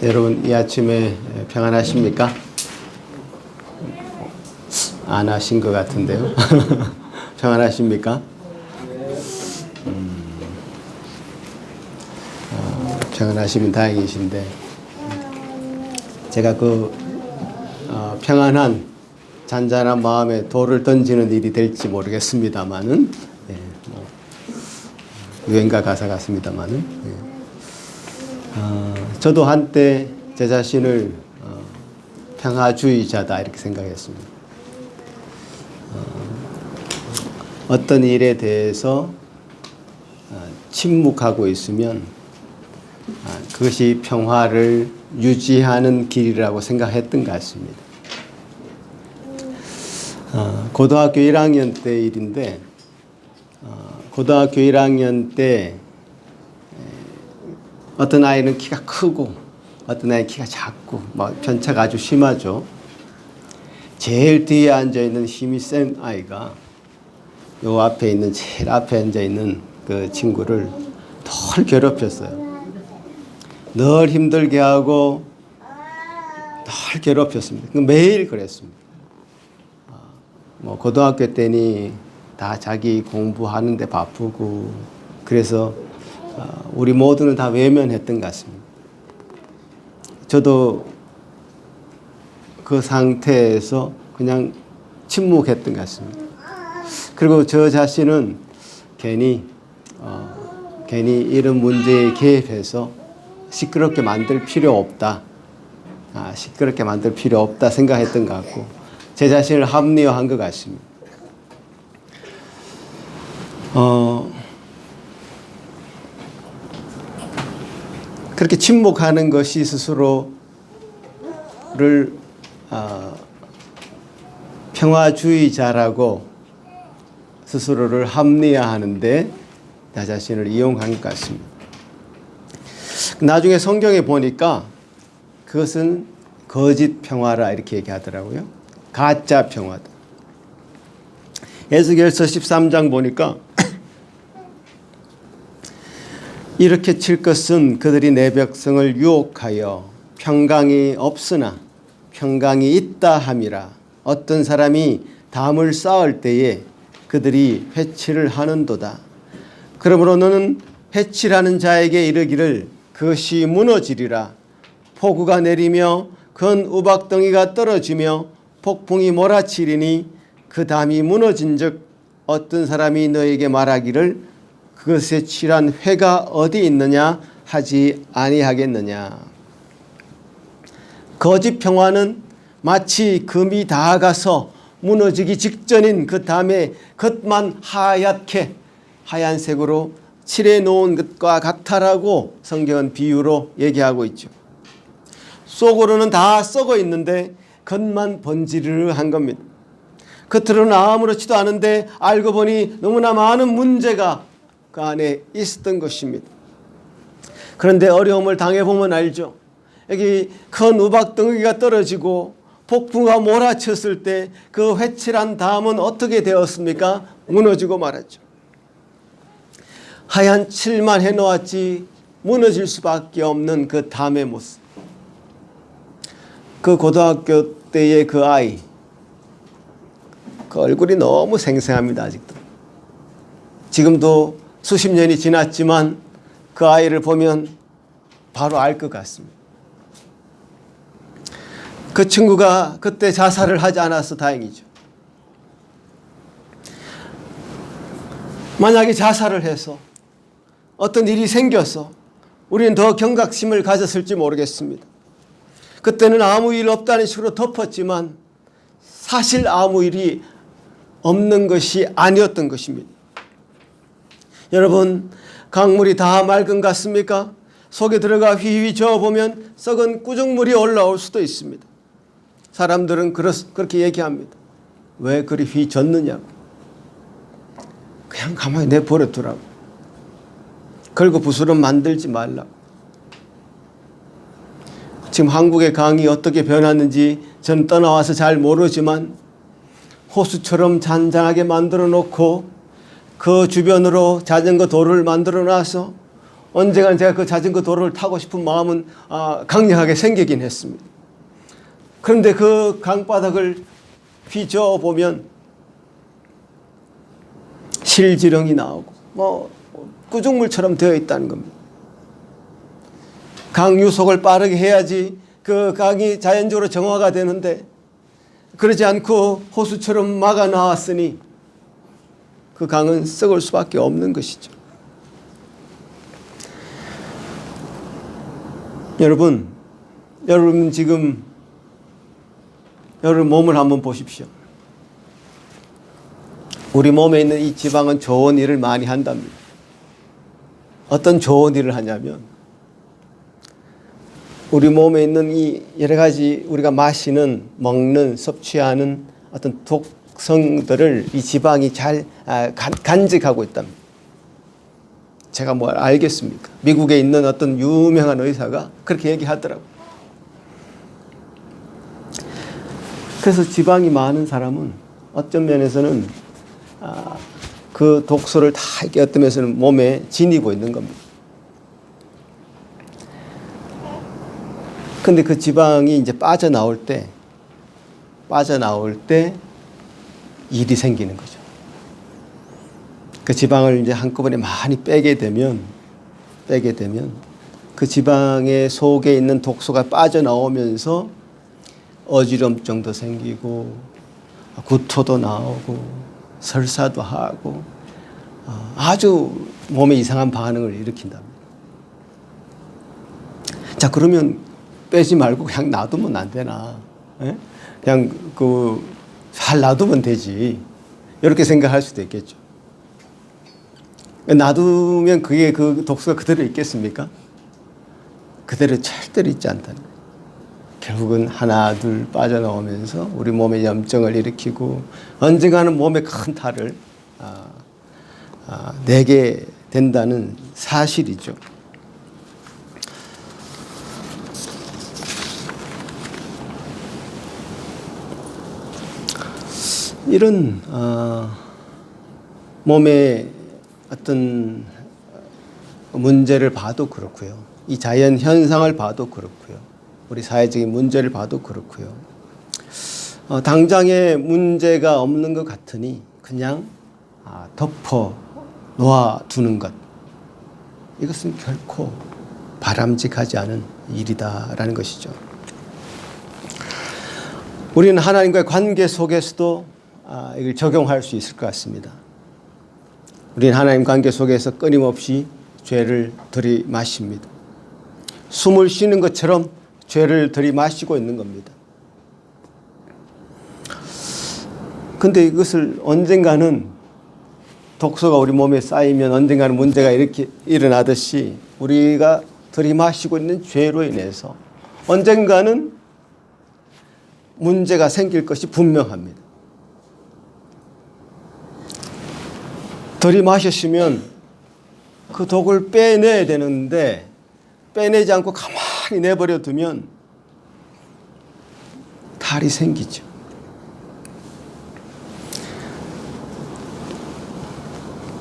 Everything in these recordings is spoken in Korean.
여러분 이 아침에 평안하십니까? 안 하신 것 같은데요. 평안하십니까? 평안하시면 다행이신데 제가 평안한 잔잔한 마음에 돌을 던지는 일이 될지 모르겠습니다만은 유행가 가사 같습니다만은 저도 한때 제 자신을 평화주의자다 이렇게 생각했습니다. 어떤 일에 대해서 침묵하고 있으면 그것이 평화를 유지하는 길이라고 생각했던 것 같습니다. 고등학교 1학년 때 일인데 고등학교 1학년 때 어떤 아이는 키가 크고 어떤 아이는 키가 작고 편차가 아주 심하죠. 제일 뒤에 앉아있는 힘이 센 아이가 요 앞에 있는 제일 앞에 앉아있는 그 친구를 덜 괴롭혔어요. 늘 힘들게 하고 늘 괴롭혔습니다. 매일 그랬습니다. 고등학교 때니 다 자기 공부하는데 바쁘고 그래서 우리 모두는 다 외면했던 것 같습니다. 저도 그 상태에서 그냥 침묵했던 것 같습니다. 그리고 저 자신은 괜히 이런 문제에 개입해서 시끄럽게 만들 필요 없다. 시끄럽게 만들 필요 없다 생각했던 것 같고 제 자신을 합리화한 것 같습니다. 그렇게 침묵하는 것이 스스로를 평화주의자라고 스스로를 합리화하는데 나 자신을 이용한 것 같습니다. 나중에 성경에 보니까 그것은 거짓 평화라 이렇게 얘기하더라고요. 가짜 평화다. 에스겔서 13장 보니까 이렇게 칠 것은 그들이 내 백성을 유혹하여 평강이 없으나 평강이 있다 함이라. 어떤 사람이 담을 쌓을 때에 그들이 회치를 하는도다. 그러므로 너는 회치하는 자에게 이르기를 그것이 무너지리라. 폭우가 내리며 큰 우박덩이가 떨어지며 폭풍이 몰아치리니 그 담이 무너진즉 어떤 사람이 너에게 말하기를 그것에 칠한 회가 어디 있느냐 하지 아니하겠느냐. 거짓 평화는 마치 금이 닿아가서 무너지기 직전인 그 담에 겉만 하얗게 하얀색으로 칠해 놓은 것과 같다라고 성경은 비유로 얘기하고 있죠. 속으로는 다 썩어 있는데 겉만 번지르르한 겁니다. 겉으로는 아무렇지도 않은데 알고 보니 너무나 많은 문제가 그 안에 있었던 것입니다. 그런데 어려움을 당해보면 알죠. 여기 큰 우박덩이가 떨어지고 폭풍과 몰아쳤을 때 그 회칠한 담은 어떻게 되었습니까? 무너지고 말았죠. 하얀 칠만 해놓았지 무너질 수밖에 없는 그 담의 모습. 그 고등학교 때의 그 아이, 그 얼굴이 너무 생생합니다. 아직도. 지금도 수십 년이 지났지만 그 아이를 보면 바로 알 것 같습니다. 그 친구가 그때 자살을 하지 않아서 다행이죠. 만약에 자살을 해서 어떤 일이 생겨서 우리는 더 경각심을 가졌을지 모르겠습니다. 그때는 아무 일 없다는 식으로 덮었지만 사실 아무 일이 없는 것이 아니었던 것입니다. 여러분, 강물이 다 맑은 것 같습니까? 속에 들어가 휘휘 저어보면 썩은 꾸중물이 올라올 수도 있습니다. 사람들은 그렇게 얘기합니다. 왜 그리 휘젓느냐고. 그냥 가만히 내버려두라고. 걸고 부스럼 만들지 말라고. 지금 한국의 강이 어떻게 변했는지 저는 떠나와서 잘 모르지만 호수처럼 잔잔하게 만들어 놓고 그 주변으로 자전거 도로를 만들어 놔서 언젠가 제가 그 자전거 도로를 타고 싶은 마음은 강력하게 생기긴 했습니다. 그런데 그 강바닥을 휘저어 보면 실지렁이 나오고 뭐 구중물처럼 되어 있다는 겁니다. 강 유속을 빠르게 해야지 그 강이 자연적으로 정화가 되는데 그러지 않고 호수처럼 막아 나왔으니 그 강은 썩을 수밖에 없는 것이죠. 여러분 지금 여러분 몸을 한번 보십시오. 우리 몸에 있는 이 지방은 좋은 일을 많이 한답니다. 어떤 좋은 일을 하냐면 우리 몸에 있는 이 여러 가지 우리가 마시는, 먹는, 섭취하는 어떤 독성들을 이 지방이 잘 간직하고 있답니다. 제가 뭘 알겠습니까? 미국에 있는 어떤 유명한 의사가 그렇게 얘기하더라고요. 그래서 지방이 많은 사람은 어떤 면에서는 그 독소를 다 이렇게 어떤 면에서는 몸에 지니고 있는 겁니다. 근데 그 지방이 이제 빠져나올 때 일이 생기는 거죠. 그 지방을 이제 한꺼번에 많이 빼게 되면 그 지방의 속에 있는 독소가 빠져나오면서 어지럼증도 생기고 구토도 나오고 설사도 하고 아주 몸에 이상한 반응을 일으킨답니다. 자, 그러면 빼지 말고 그냥 놔두면 안 되나? 에? 그냥 잘 놔두면 되지. 이렇게 생각할 수도 있겠죠. 놔두면 그게 그 독소가 그대로 있겠습니까? 그대로 절대로 있지 않다는 거예요. 결국은 하나 둘 빠져나오면서 우리 몸에 염증을 일으키고 언젠가는 몸에 큰 탈을 내게 된다는 사실이죠. 이런 몸의 어떤 문제를 봐도 그렇고요. 이 자연 현상을 봐도 그렇고요. 우리 사회적인 문제를 봐도 그렇고요. 당장에 문제가 없는 것 같으니 그냥 덮어 놓아두는 것. 이것은 결코 바람직하지 않은 일이다라는 것이죠. 우리는 하나님과의 관계 속에서도 이걸 적용할 수 있을 것 같습니다. 우리는 하나님 관계 속에서 끊임없이 죄를 들이마십니다. 숨을 쉬는 것처럼 죄를 들이마시고 있는 겁니다. 그런데 이것을 언젠가는 독소가 우리 몸에 쌓이면 언젠가는 문제가 이렇게 일어나듯이 우리가 들이마시고 있는 죄로 인해서 언젠가는 문제가 생길 것이 분명합니다. 들이마셨으면 그 독을 빼내야 되는데 빼내지 않고 가만히 내버려 두면 탈이 생기죠.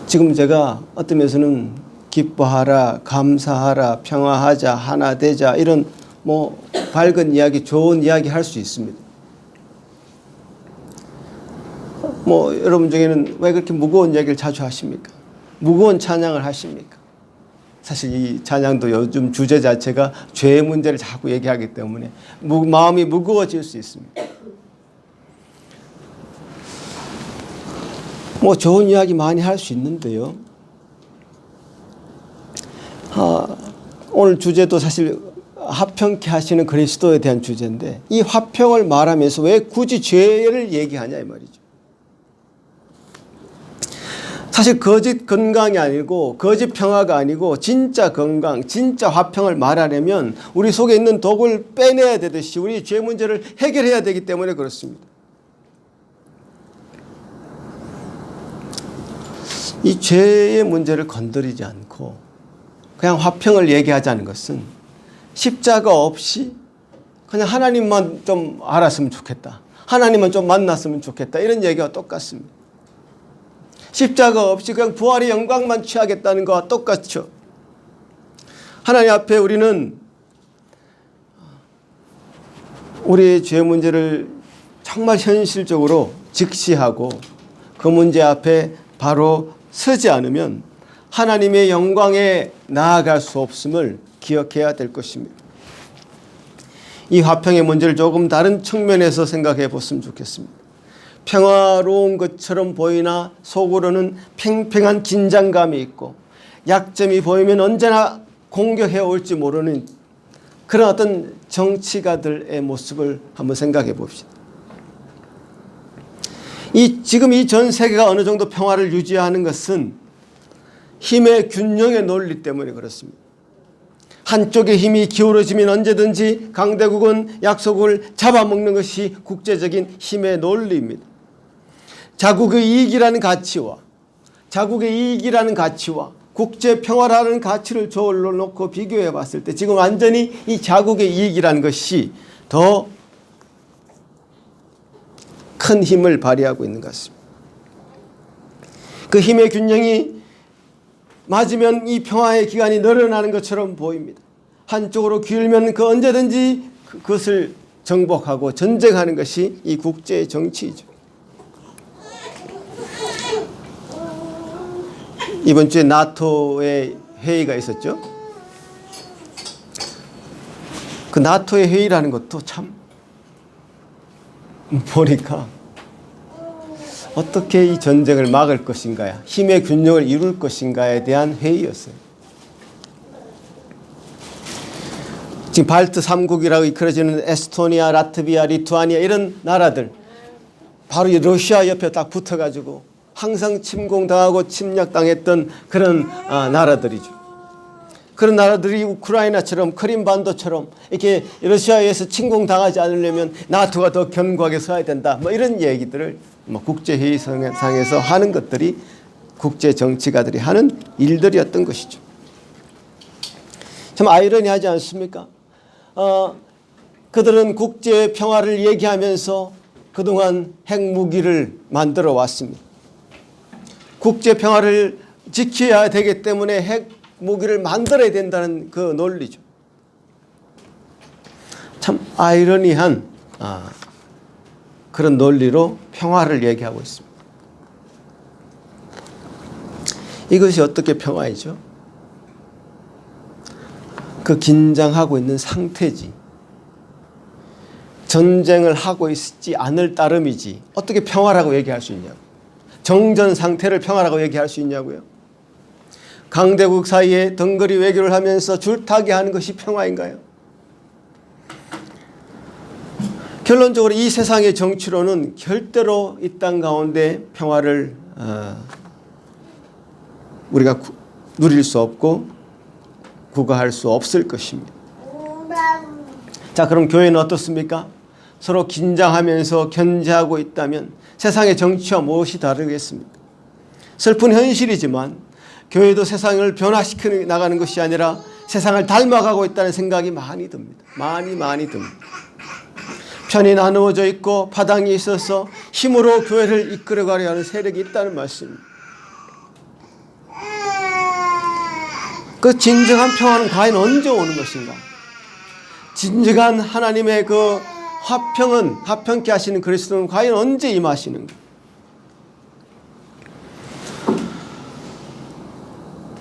지금 제가 어떤 면에서는 기뻐하라, 감사하라, 평화하자, 하나 되자 이런 밝은 이야기, 좋은 이야기 할 수 있습니다. 여러분 중에는 왜 그렇게 무거운 이야기를 자주 하십니까? 무거운 찬양을 하십니까? 사실 이 찬양도 요즘 주제 자체가 죄의 문제를 자꾸 얘기하기 때문에 마음이 무거워질 수 있습니다. 좋은 이야기 많이 할 수 있는데요. 오늘 주제도 사실 화평케 하시는 그리스도에 대한 주제인데 이 화평을 말하면서 왜 굳이 죄를 얘기하냐 이 말이죠. 사실 거짓 건강이 아니고 거짓 평화가 아니고 진짜 건강, 진짜 화평을 말하려면 우리 속에 있는 독을 빼내야 되듯이 우리 죄 문제를 해결해야 되기 때문에 그렇습니다. 이 죄의 문제를 건드리지 않고 그냥 화평을 얘기하자는 것은 십자가 없이 그냥 하나님만 좀 알았으면 좋겠다. 하나님만 좀 만났으면 좋겠다. 이런 얘기와 똑같습니다. 십자가 없이 그냥 부활의 영광만 취하겠다는 것과 똑같죠. 하나님 앞에 우리는 우리의 죄 문제를 정말 현실적으로 직시하고 그 문제 앞에 바로 서지 않으면 하나님의 영광에 나아갈 수 없음을 기억해야 될 것입니다. 이 화평의 문제를 조금 다른 측면에서 생각해 보았으면 좋겠습니다. 평화로운 것처럼 보이나 속으로는 팽팽한 긴장감이 있고 약점이 보이면 언제나 공격해 올지 모르는 그런 어떤 정치가들의 모습을 한번 생각해 봅시다. 지금 이 전 세계가 어느 정도 평화를 유지하는 것은 힘의 균형의 논리 때문에 그렇습니다. 한쪽의 힘이 기울어지면 언제든지 강대국은 약속을 잡아먹는 것이 국제적인 힘의 논리입니다. 자국의 이익이라는 가치와 국제 평화라는 가치를 저울로 놓고 비교해 봤을 때 지금 완전히 이 자국의 이익이라는 것이 더 큰 힘을 발휘하고 있는 것 같습니다. 그 힘의 균형이 맞으면 이 평화의 기간이 늘어나는 것처럼 보입니다. 한쪽으로 기울면 그 언제든지 그것을 정복하고 전쟁하는 것이 이 국제의 정치이죠. 이번 주에 나토의 회의가 있었죠. 그 나토의 회의라는 것도 참 보니까 어떻게 이 전쟁을 막을 것인가, 힘의 균형을 이룰 것인가에 대한 회의였어요. 지금 발트 3국이라고 이끌어지는 에스토니아, 라트비아, 리투아니아 이런 나라들 바로 이 러시아 옆에 딱 붙어가지고 항상 침공당하고 침략당했던 그런 나라들이죠. 그런 나라들이 우크라이나처럼 크림반도처럼 이렇게 러시아에서 침공당하지 않으려면 나토가 더 견고하게 서야 된다. 뭐 이런 얘기들을 국제회의상에서 하는 것들이 국제 정치가들이 하는 일들이었던 것이죠. 참 아이러니하지 않습니까? 그들은 국제 평화를 얘기하면서 그동안 핵무기를 만들어 왔습니다. 국제 평화를 지켜야 되기 때문에 핵무기를 만들어야 된다는 그 논리죠. 참 아이러니한 그런 논리로 평화를 얘기하고 있습니다. 이것이 어떻게 평화이죠? 그 긴장하고 있는 상태지. 전쟁을 하고 있지 않을 따름이지. 어떻게 평화라고 얘기할 수 있냐고. 정전 상태를 평화라고 얘기할 수 있냐고요. 강대국 사이에 덩거리 외교를 하면서 줄타기 하는 것이 평화인가요? 결론적으로 이 세상의 정치로는 절대로 이 땅 가운데 평화를 우리가 누릴 수 없고 구가할 수 없을 것입니다. 자, 그럼 교회는 어떻습니까? 서로 긴장하면서 견제하고 있다면 세상의 정치와 무엇이 다르겠습니까? 슬픈 현실이지만 교회도 세상을 변화시켜 나가는 것이 아니라 세상을 닮아가고 있다는 생각이 많이 듭니다. 많이 듭니다. 편이 나누어져 있고 파당이 있어서 힘으로 교회를 이끌어가려 하는 세력이 있다는 말씀입니다. 그 진정한 평화는 과연 언제 오는 것인가? 진정한 하나님의 그 화평케 하시는 그리스도는 과연 언제 임하시는가?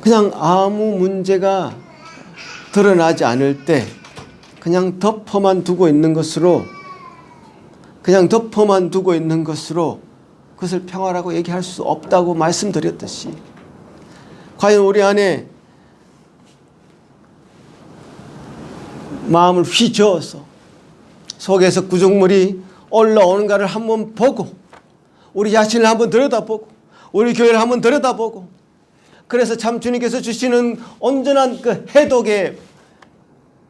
그냥 아무 문제가 드러나지 않을 때 그냥 덮어만 두고 있는 것으로 그것을 평화라고 얘기할 수 없다고 말씀드렸듯이 과연 우리 안에 마음을 휘저어서 속에서 구정물이 올라오는가를 한번 보고 우리 자신을 한번 들여다보고 우리 교회를 한번 들여다보고 그래서 참 주님께서 주시는 온전한 그 해독의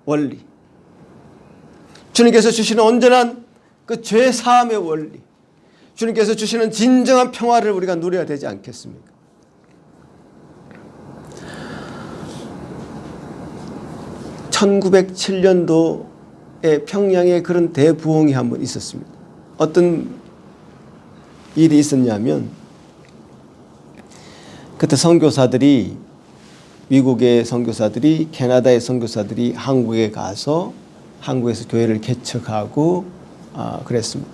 원리, 주님께서 주시는 온전한 그 죄 사함의 원리, 주님께서 주시는 진정한 평화를 우리가 누려야 되지 않겠습니까? (1907년도에) 평양에 그런 대부흥이 한번 있었습니다. 어떤 일이 있었냐면 그때 선교사들이 미국의 선교사들이, 캐나다의 선교사들이 한국에 가서 한국에서 교회를 개척하고 그랬습니다.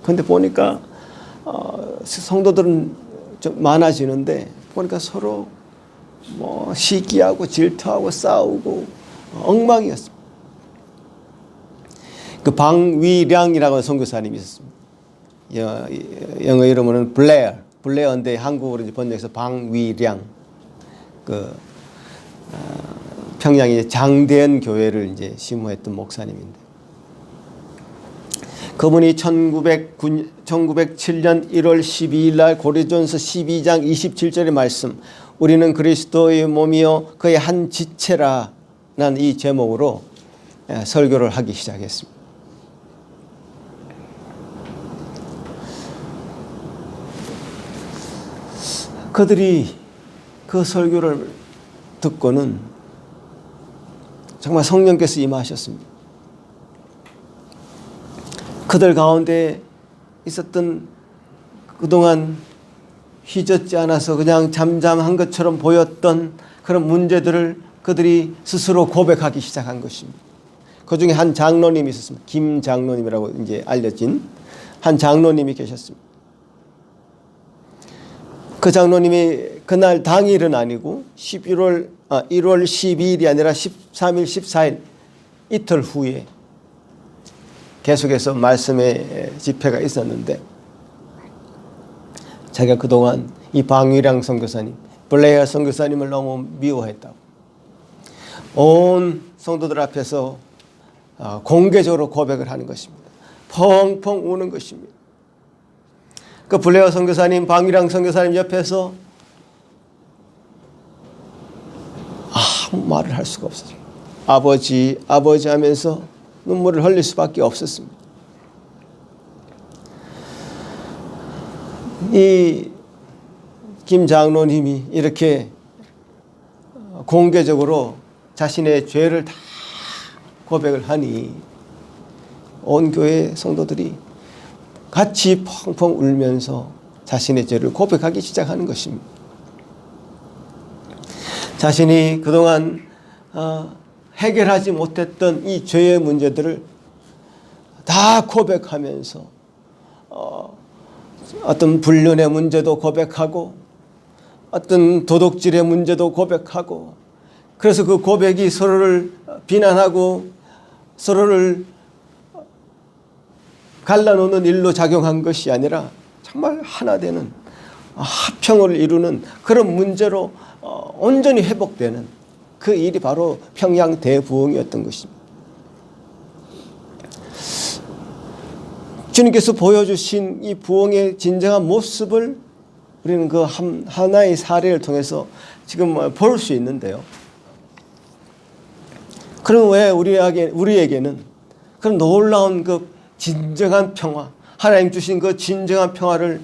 그런데 보니까 성도들은 좀 많아지는데 보니까 서로 뭐 시기하고 질투하고 싸우고 엉망이었습니다. 그 방위량이라고 하는 선교사님이 있었습니다. 영어 이름으로는 블레어인데 한국어로 번역해서 방위량. 평양의 장대현 교회를 이제 심호했던 목사님인데, 그분이 1907년 1월 12일 날 고린도전서 12장 27절의 말씀, 우리는 그리스도의 몸이요 그의 한 지체라는 이 제목으로 설교를 하기 시작했습니다. 그들이 그 설교를 듣고는 정말 성령께서 임하셨습니다. 그들 가운데 있었던 그동안 휘젓지 않아서 그냥 잠잠한 것처럼 보였던 그런 문제들을 그들이 스스로 고백하기 시작한 것입니다. 그 중에 한 장로님이 있었습니다. 김 장로님이라고 이제 알려진 한 장로님이 계셨습니다. 그 장로님이 그날 당일은 아니고 1월 12일이 아니라 13일, 14일 이틀 후에 계속해서 말씀의 집회가 있었는데, 자기가 그동안 이 방위량 선교사님, 블레어 선교사님을 너무 미워했다고 온 성도들 앞에서 공개적으로 고백을 하는 것입니다. 펑펑 우는 것입니다. 그 블레어 선교사님, 방위량 선교사님 옆에서 아무 말을 할 수가 없었어요. 아버지, 아버지 하면서 눈물을 흘릴 수밖에 없었습니다. 이 김 장로님이 이렇게 공개적으로 자신의 죄를 다 고백을 하니 온 교회 성도들이 같이 펑펑 울면서 자신의 죄를 고백하기 시작하는 것입니다. 자신이 그동안 해결하지 못했던 이 죄의 문제들을 다 고백하면서 어떤 불륜의 문제도 고백하고 어떤 도둑질의 문제도 고백하고, 그래서 그 고백이 서로를 비난하고 서로를 갈라놓는 일로 작용한 것이 아니라 정말 하나 되는 합평을 이루는 그런 문제로 온전히 회복되는 그 일이 바로 평양 대부흥이었던 것입니다. 주님께서 보여주신 이 부흥의 진정한 모습을 우리는 그 하나의 사례를 통해서 지금 볼 수 있는데요. 그럼 왜 우리에게는 그런 놀라운 그 진정한 평화, 하나님 주신 그 진정한 평화를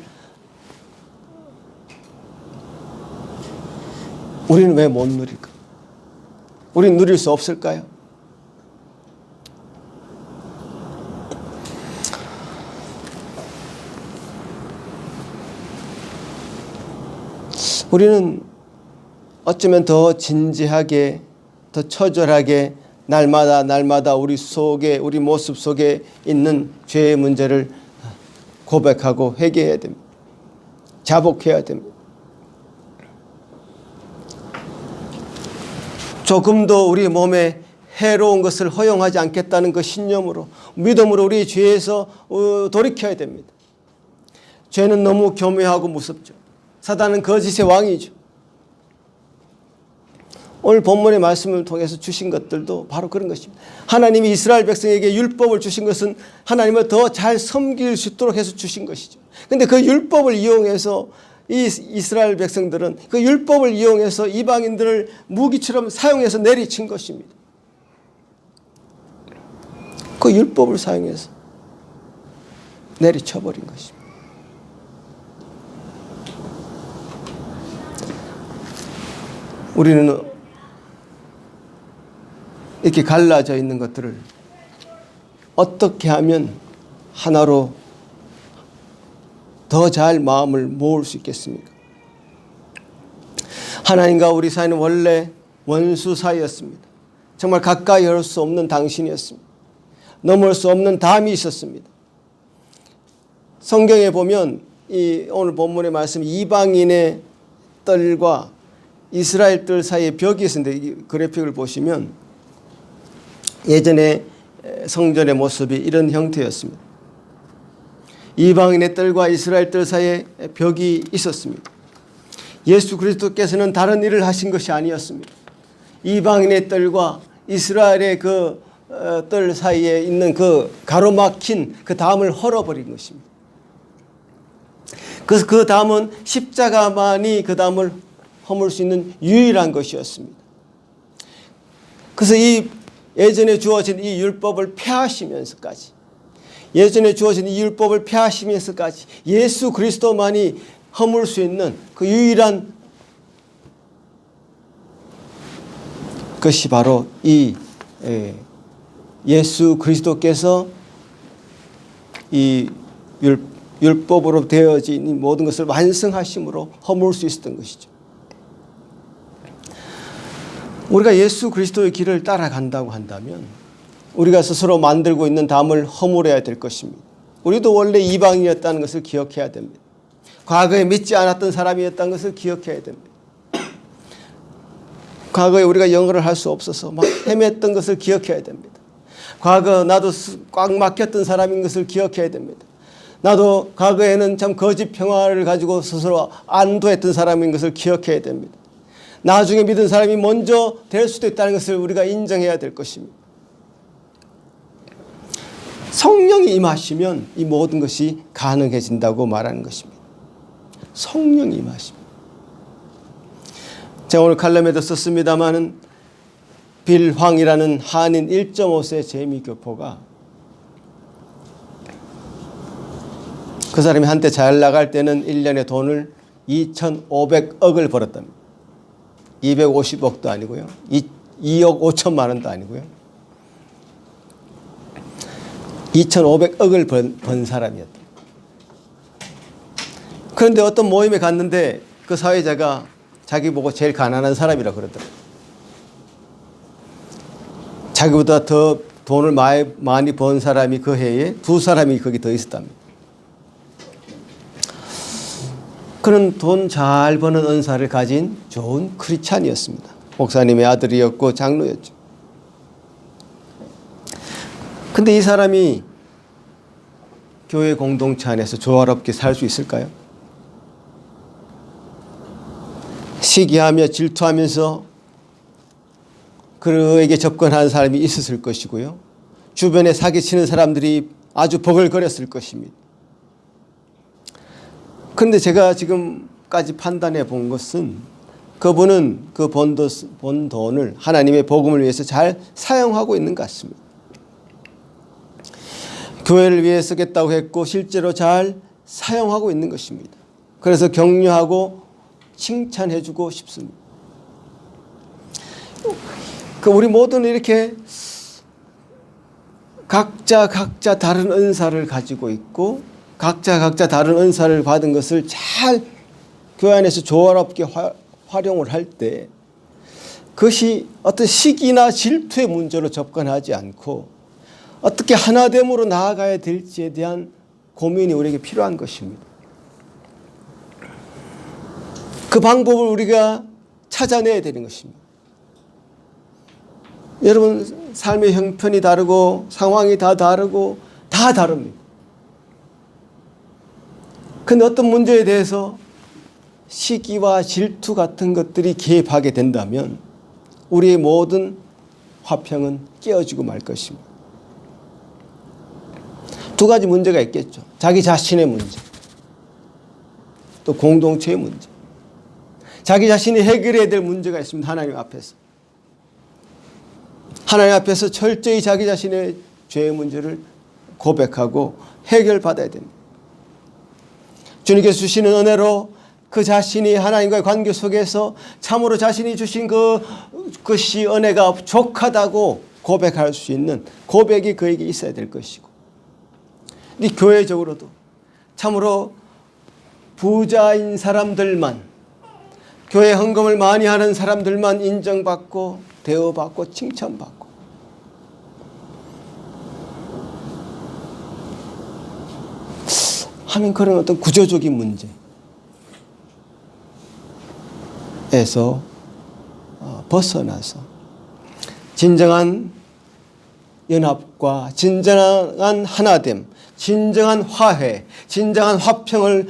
우리는 왜 못 누릴까? 우리는 누릴 수 없을까요? 우리는 어쩌면 더 진지하게, 더 처절하게 날마다 우리 모습 속에 있는 죄의 문제를 고백하고 회개해야 됩니다. 자복해야 됩니다. 조금도 우리 몸에 해로운 것을 허용하지 않겠다는 그 신념으로, 믿음으로 우리 죄에서 돌이켜야 됩니다. 죄는 너무 교묘하고 무섭죠. 사단은 거짓의 왕이죠. 오늘 본문의 말씀을 통해서 주신 것들도 바로 그런 것입니다. 하나님이 이스라엘 백성에게 율법을 주신 것은 하나님을 더 잘 섬길 수 있도록 해서 주신 것이죠. 그런데 그 율법을 이용해서 이 이스라엘 백성들은 그 율법을 이용해서 이방인들을 무기처럼 사용해서 내리친 것입니다. 그 율법을 사용해서 내리쳐버린 것입니다. 우리는 이렇게 갈라져 있는 것들을 어떻게 하면 하나로 더 잘 마음을 모을 수 있겠습니까? 하나님과 우리 사이는 원래 원수 사이였습니다. 정말 가까이 할 수 없는 당신이었습니다. 넘을 수 없는 담이 있었습니다. 성경에 보면 이 오늘 본문의 말씀 이방인의 뜰과 이스라엘 뜰 사이에 벽이 있었는데 이 그래픽을 보시면 예전에 성전의 모습이 이런 형태였습니다. 이방인의 뜰과 이스라엘 뜰 사이에 벽이 있었습니다. 예수 그리스도께서는 다른 일을 하신 것이 아니었습니다. 이방인의 뜰과 이스라엘의 그 뜰 사이에 있는 그 가로막힌 그 담을 헐어버린 것입니다. 그래서 그 담은 십자가만이 그 담을 허물 수 있는 유일한 것이었습니다. 그래서 이 예전에 주어진 이 율법을 폐하시면서까지 예수 그리스도만이 허물 수 있는 그 유일한 것이 바로 이 예수 그리스도께서 이 율법으로 되어진 이 모든 것을 완성하심으로 허물 수 있었던 것이죠. 우리가 예수 그리스도의 길을 따라간다고 한다면 우리가 스스로 만들고 있는 담을 허물어야 될 것입니다. 우리도 원래 이방인이었다는 것을 기억해야 됩니다. 과거에 믿지 않았던 사람이었다는 것을 기억해야 됩니다. 과거에 우리가 영어를 할 수 없어서 막 헤맸던 것을 기억해야 됩니다. 과거 나도 꽉 막혔던 사람인 것을 기억해야 됩니다. 나도 과거에는 참 거짓 평화를 가지고 스스로 안도했던 사람인 것을 기억해야 됩니다. 나중에 믿은 사람이 먼저 될 수도 있다는 것을 우리가 인정해야 될 것입니다. 성령이 임하시면 이 모든 것이 가능해진다고 말하는 것입니다. 성령이 임하시면. 제가 오늘 칼럼에도 썼습니다마는 빌황이라는 한인 1.5세 재미교포가 그 사람이 한때 잘 나갈 때는 1년에 돈을 2,500억을 벌었답니다. 250억도 아니고요. 2억 5천만 원도 아니고요. 2,500억을 번 사람이었다. 그런데 어떤 모임에 갔는데 그 사회자가 자기 보고 제일 가난한 사람이라고 그러더라고요. 자기보다 더 돈을 많이 번 사람이 그 해에 두 사람이 거기 더 있었답니다. 그는 돈 잘 버는 은사를 가진 좋은 크리스찬이었습니다. 목사님의 아들이었고 장로였죠. 근데 이 사람이 교회 공동체 안에서 조화롭게 살 수 있을까요? 시기하며 질투하면서 그에게 접근하는 사람이 있었을 것이고요. 주변에 사기치는 사람들이 아주 버글거렸을 것입니다. 그런데 제가 지금까지 판단해 본 것은 그분은 그 번 돈을 하나님의 복음을 위해서 잘 사용하고 있는 것 같습니다. 교회를 위해 쓰겠다고 했고 실제로 잘 사용하고 있는 것입니다. 그래서 격려하고 칭찬해 주고 싶습니다. 우리 모두는 이렇게 각자 다른 은사를 가지고 있고 각자 다른 은사를 받은 것을 잘 교회 안에서 조화롭게 활용을 할 때 그것이 어떤 시기나 질투의 문제로 접근하지 않고 어떻게 하나됨으로 나아가야 될지에 대한 고민이 우리에게 필요한 것입니다. 그 방법을 우리가 찾아내야 되는 것입니다. 여러분 삶의 형편이 다르고 상황이 다 다르고 다 다릅니다. 그런데 어떤 문제에 대해서 시기와 질투 같은 것들이 개입하게 된다면 우리의 모든 화평은 깨어지고 말 것입니다. 두 가지 문제가 있겠죠. 자기 자신의 문제, 또 공동체의 문제. 자기 자신이 해결해야 될 문제가 있습니다. 하나님 앞에서. 하나님 앞에서 철저히 자기 자신의 죄의 문제를 고백하고 해결받아야 됩니다. 주님께서 주시는 은혜로 그 자신이 하나님과의 관계 속에서 참으로 자신이 주신 그것이 은혜가 족하다고 고백할 수 있는 고백이 그에게 있어야 될 것이고, 이 교회적으로도 참으로 부자인 사람들만, 교회 헌금을 많이 하는 사람들만 인정받고 대우받고 칭찬받고, 하는 그런 어떤 구조적인 문제에서 벗어나서 진정한 연합과 진정한 하나됨, 진정한 화해, 진정한 화평을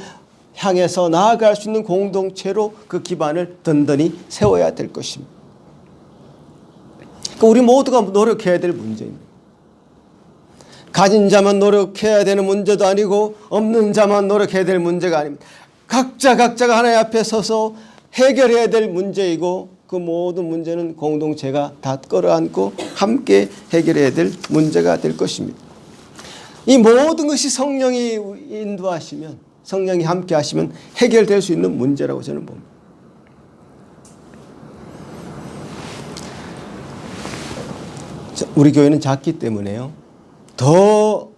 향해서 나아갈 수 있는 공동체로 그 기반을 든든히 세워야 될 것입니다. 그러니까 우리 모두가 노력해야 될 문제입니다. 가진 자만 노력해야 되는 문제도 아니고 없는 자만 노력해야 될 문제가 아닙니다. 각자가 하나님 앞에 서서 해결해야 될 문제이고, 그 모든 문제는 공동체가 다 끌어안고 함께 해결해야 될 문제가 될 것입니다. 이 모든 것이 성령이 인도하시면, 성령이 함께 하시면 해결될 수 있는 문제라고 저는 봅니다. 우리 교회는 작기 때문에요, 더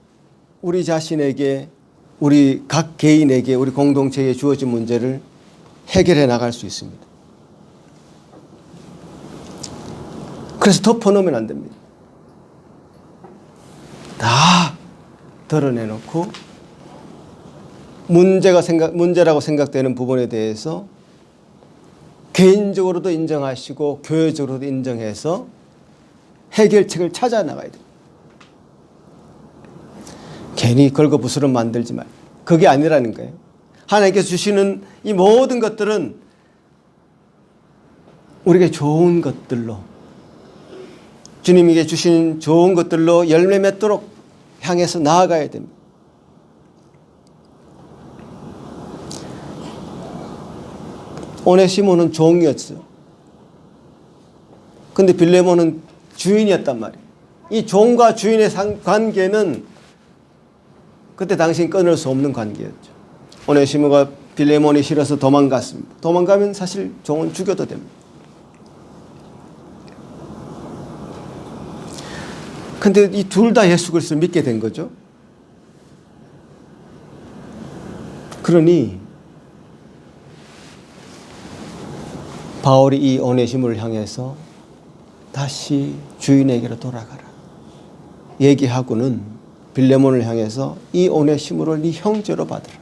우리 자신에게, 우리 각 개인에게, 우리 공동체에 주어진 문제를 해결해 나갈 수 있습니다. 그래서 덮어놓으면 안 됩니다. 다 드러내놓고 문제라고 생각되는 부분에 대해서 개인적으로도 인정하시고 교회적으로도 인정해서 해결책을 찾아 나가야 돼요. 괜히 걸거부스럼 만들지 말고. 그게 아니라는 거예요. 하나님께서 주시는 이 모든 것들은 우리에게 좋은 것들로, 주님에게 주신 좋은 것들로 열매 맺도록 향해서 나아가야 됩니다. 오네시모는 종이었어요. 근데 빌레몬은 주인이었단 말이에요. 이 종과 주인의 관계는 그때 당시 끊을 수 없는 관계였죠. 오네시모가 빌레몬이 싫어서 도망갔습니다. 도망가면 사실 종은 죽여도 됩니다. 근데 이 둘 다 예수 그리스도를 믿게 된 거죠. 그러니 바울이 이 오네시모를 향해서 다시 주인에게로 돌아가라 얘기하고는 빌레몬을 향해서 이 오네시모를 네 형제로 받으라.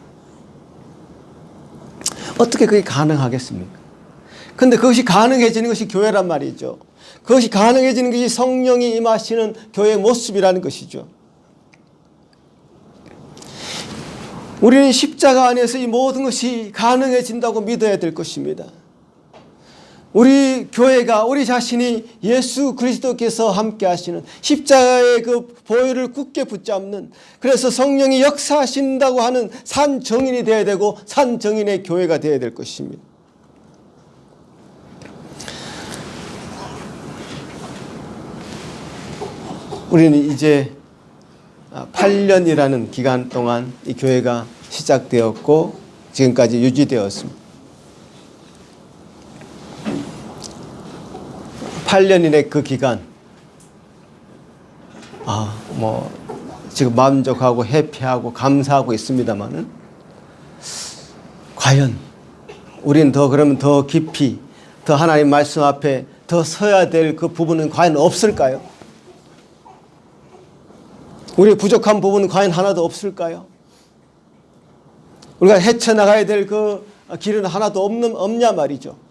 어떻게 그게 가능하겠습니까? 근데 그것이 가능해지는 것이 교회란 말이죠. 그것이 가능해지는 것이 성령이 임하시는 교회의 모습이라는 것이죠. 우리는 십자가 안에서 이 모든 것이 가능해진다고 믿어야 될 것입니다. 우리 교회가, 우리 자신이 예수 그리스도께서 함께 하시는 십자가의 그 보혈을 굳게 붙잡는, 그래서 성령이 역사하신다고 하는 산 정인이 되어야 되고 산 정인의 교회가 되어야 될 것입니다. 우리는 이제 8년이라는 기간 동안 이 교회가 시작되었고 지금까지 유지되었습니다. 8년인의 그 기간, 지금 만족하고 해피하고 감사하고 있습니다만은, 과연 우리는 그러면 더 깊이, 더 하나님 말씀 앞에 더 서야 될 그 부분은 과연 없을까요? 우리의 부족한 부분은 과연 하나도 없을까요? 우리가 헤쳐나가야 될 그 길은 하나도 없냐 말이죠.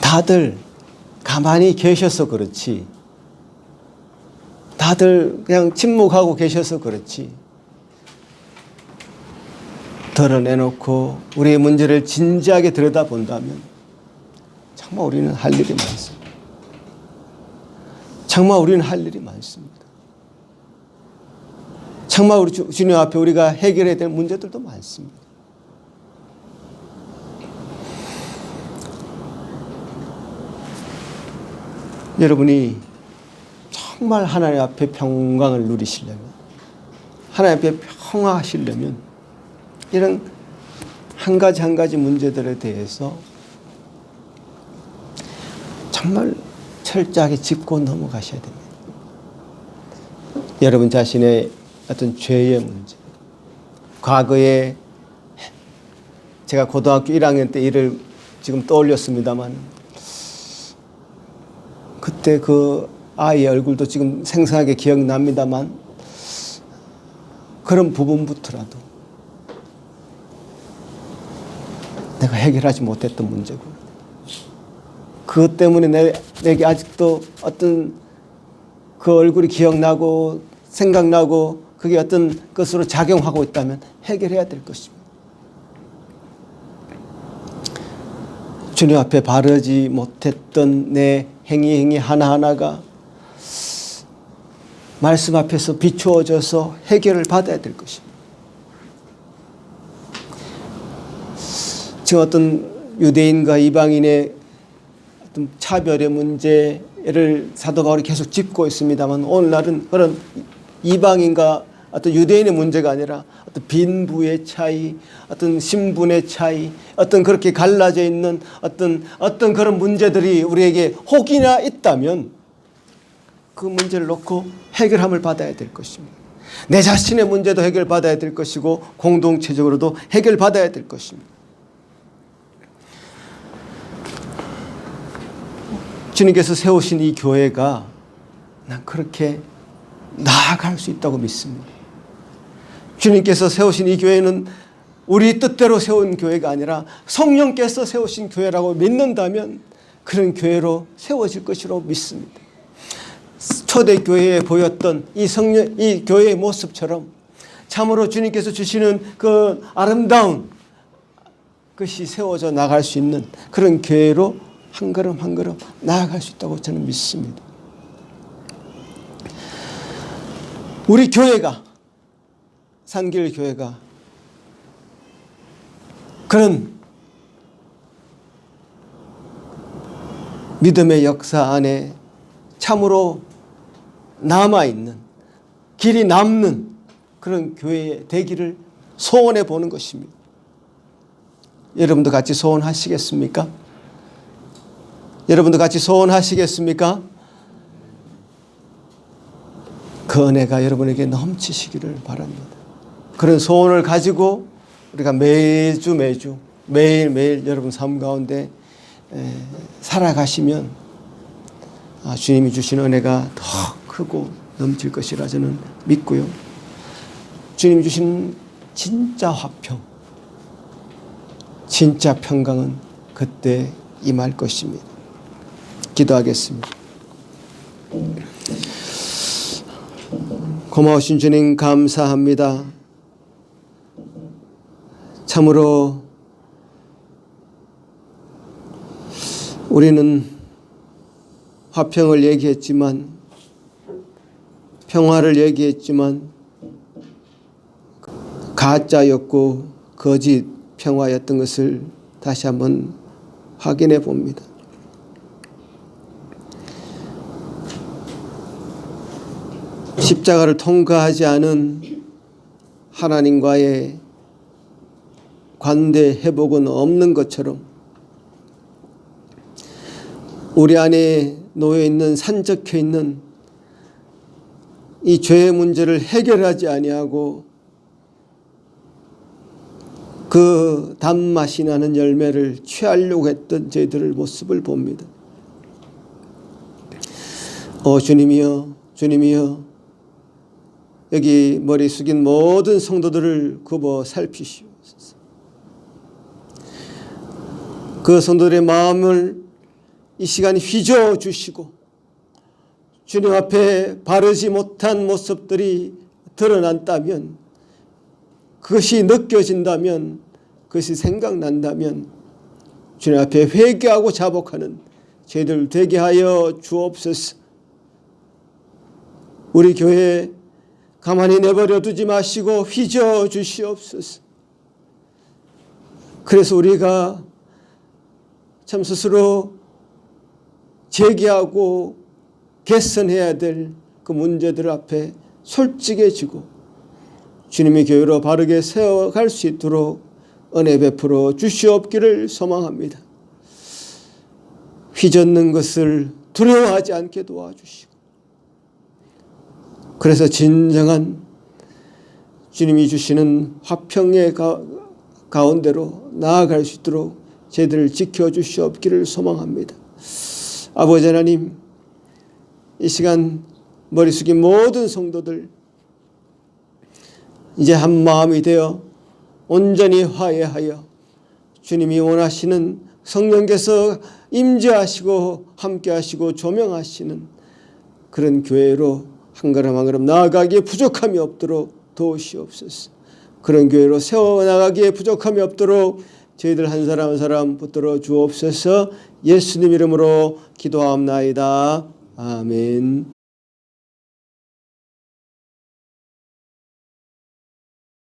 다들 가만히 계셔서 그렇지, 다들 그냥 침묵하고 계셔서 그렇지, 드러내놓고 우리의 문제를 진지하게 들여다본다면 정말 우리는 할 일이 많습니다. 정말 우리는 할 일이 많습니다. 정말 우리 주님 앞에 우리가 해결해야 될 문제들도 많습니다. 여러분이 정말 하나님 앞에 평강을 누리시려면, 하나님 앞에 평화하시려면 이런 한 가지 문제들에 대해서 정말 철저하게 짚고 넘어가셔야 됩니다. 여러분 자신의 어떤 죄의 문제, 과거에 제가 고등학교 1학년 때 일을 지금 떠올렸습니다만 그때 그 아이의 얼굴도 지금 생생하게 기억납니다만 그런 부분부터라도 내가 해결하지 못했던 문제고 그것 때문에 내게 아직도 어떤 그 얼굴이 기억나고 생각나고 그게 어떤 것으로 작용하고 있다면 해결해야 될 것입니다. 주님 앞에 바르지 못했던 내 행위 하나하나가 말씀 앞에서 비추어져서 해결을 받아야 될 것입니다. 지금 어떤 유대인과 이방인의 어떤 차별의 문제를 사도 바울이 계속 짚고 있습니다만 오늘날은 그런 이방인과 어떤 유대인의 문제가 아니라 어떤 빈부의 차이, 어떤 신분의 차이, 어떤 그렇게 갈라져 있는 어떤 그런 문제들이 우리에게 혹이나 있다면 그 문제를 놓고 해결함을 받아야 될 것입니다. 내 자신의 문제도 해결받아야 될 것이고 공동체적으로도 해결받아야 될 것입니다. 주님께서 세우신 이 교회가 난 그렇게 나아갈 수 있다고 믿습니다. 주님께서 세우신 이 교회는 우리 뜻대로 세운 교회가 아니라 성령께서 세우신 교회라고 믿는다면 그런 교회로 세워질 것이라고 믿습니다. 초대교회에 보였던 이 교회의 모습처럼 참으로 주님께서 주시는 그 아름다운 것이 세워져 나갈 수 있는 그런 교회로 한 걸음 한 걸음 나아갈 수 있다고 저는 믿습니다. 우리 교회가 산길 교회가 그런 믿음의 역사 안에 참으로 남아있는 길이 남는 그런 교회 되기를 소원해 보는 것입니다. 여러분도 같이 소원하시겠습니까? 여러분도 같이 소원하시겠습니까? 그 은혜가 여러분에게 넘치시기를 바랍니다. 그런 소원을 가지고 우리가 매일매일 여러분 삶 가운데 살아가시면 주님이 주신 은혜가 더 크고 넘칠 것이라 저는 믿고요. 주님이 주신 진짜 화평, 진짜 평강은 그때 임할 것입니다. 기도하겠습니다. 고마우신 주님 감사합니다. 참으로 우리는 화평을 얘기했지만 평화를 얘기했지만 가짜였고 거짓 평화였던 것을 다시 한번 확인해 봅니다. 십자가를 통과하지 않은 하나님과의 관대 회복은 없는 것처럼 우리 안에 놓여 있는 산적해 있는 이 죄의 문제를 해결하지 아니하고 그 단맛이 나는 열매를 취하려고 했던 저희들의 모습을 봅니다. 주님이여 여기 머리 숙인 모든 성도들을 굽어 살피시옵소서. 그 성도들의 마음을 이 시간에 휘저어 주시고 주님 앞에 바르지 못한 모습들이 드러난다면 그것이 느껴진다면 그것이 생각난다면 주님 앞에 회개하고 자복하는 저희들 되게 하여 주옵소서. 우리 교회 가만히 내버려 두지 마시고 휘저어 주시옵소서. 그래서 우리가 참 스스로 제기하고 개선해야 될 그 문제들 앞에 솔직해지고 주님의 교회로 바르게 세워갈 수 있도록 은혜 베풀어 주시옵기를 소망합니다. 휘젓는 것을 두려워하지 않게 도와주시고 그래서 진정한 주님이 주시는 화평의 가운데로 나아갈 수 있도록 저희들을 지켜주시옵기를 소망합니다. 아버지 하나님, 이 시간 머리 숙인 모든 성도들 이제 한 마음이 되어 온전히 화해하여 주님이 원하시는 성령께서 임재하시고 함께하시고 조명하시는 그런 교회로 한 걸음 한 걸음 나아가기에 부족함이 없도록 도우시옵소서. 그런 교회로 세워나가기에 부족함이 없도록 저희들 한 사람 한 사람 붙들어 주옵소서. 예수님 이름으로 기도하옵나이다. 아멘.